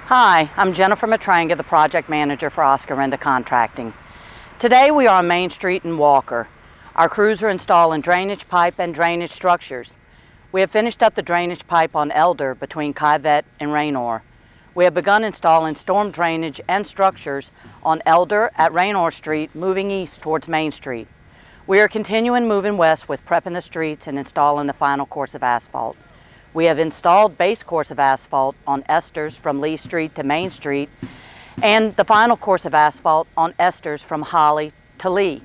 Hi, I'm Jennifer Matranga, the project manager for Oscar Renda Contracting. Today we are on Main Street in Walker. Our crews are installing drainage pipe and drainage structures. We have finished up the drainage pipe on Elder between Kyvet and Raynor. We have begun installing storm drainage and structures on Elder at Raynor Street, moving east towards Main Street. We are continuing moving west with prepping the streets and installing the final course of asphalt. We have installed base course of asphalt on Esters from Lee Street to Main Street and the final course of asphalt on Esters from Holly to Lee,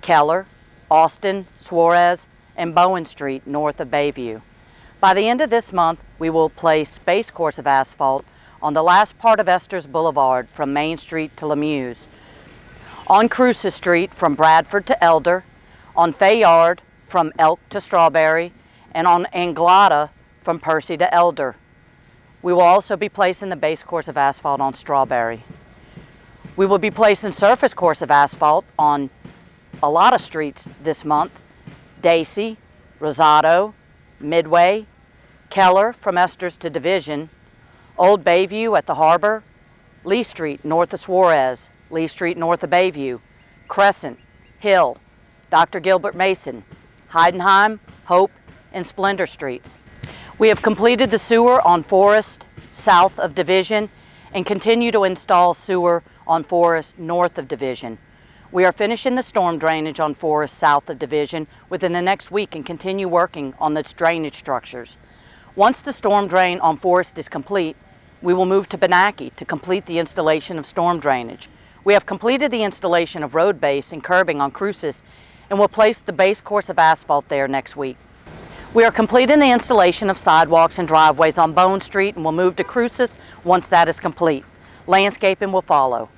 Keller, Austin, Suarez, and Bowen Street north of Bayview. By the end of this month, we will place base course of asphalt on the last part of Esters Boulevard from Main Street to Lemieux, on Cruces Street from Bradford to Elder, on Fayard from Elk to Strawberry, and on Anglada from Percy to Elder. We will also be placing the base course of asphalt on Strawberry. We will be placing surface course of asphalt on a lot of streets this month: Dacey, Rosado, Midway, Keller from Esters to Division, Old Bayview at the Harbor, Lee Street north of Suarez, Lee Street north of Bayview, Crescent, Hill, Dr. Gilbert Mason, Heidenheim, Hope, and Splendor Streets. We have completed the sewer on Forest south of Division and continue to install sewer on Forest north of Division. We are finishing the storm drainage on Forest south of Division within the next week and continue working on the drainage structures. Once the storm drain on Forest is complete, we will move to Benaki to complete the installation of storm drainage. We have completed the installation of road base and curbing on Cruces and will place the base course of asphalt there next week. We are completing the installation of sidewalks and driveways on Bone Street and will move to Cruces once that is complete. Landscaping will follow.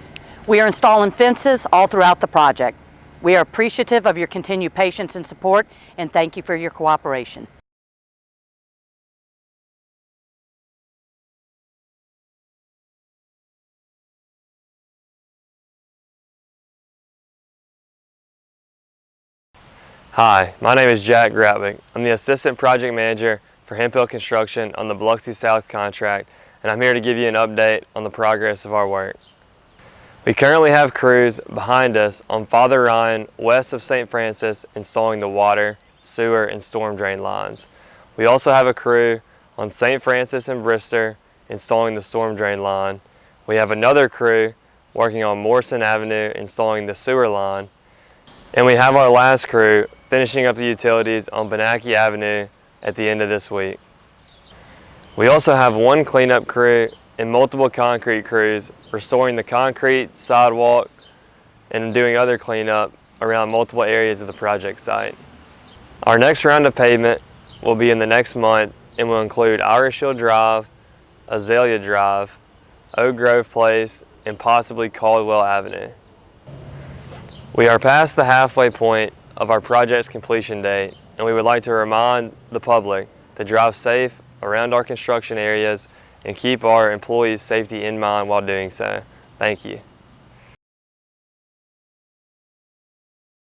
We are installing fences all throughout the project. We are appreciative of your continued patience and support, and thank you for your cooperation. Hi, my name is Jack Gratwick. I'm the Assistant Project Manager for Hemphill Construction on the Biloxi South contract, and I'm here to give you an update on the progress of our work. We currently have crews behind us on Father Ryan west of St. Francis installing the water, sewer, and storm drain lines. We also have a crew on St. Francis and Brister installing the storm drain line. We have another crew working on Morrison Avenue installing the sewer line. And we have our last crew finishing up the utilities on Benaki Avenue at the end of this week. We also have one cleanup crew and multiple concrete crews restoring the concrete, sidewalk, and doing other cleanup around multiple areas of the project site. Our next round of pavement will be in the next month and will include Irish Hill Drive, Azalea Drive, Oak Grove Place, and possibly Caldwell Avenue. We are past the halfway point of our project's completion date, and we would like to remind the public to drive safe around our construction areas and keep our employees' safety in mind while doing so. Thank you.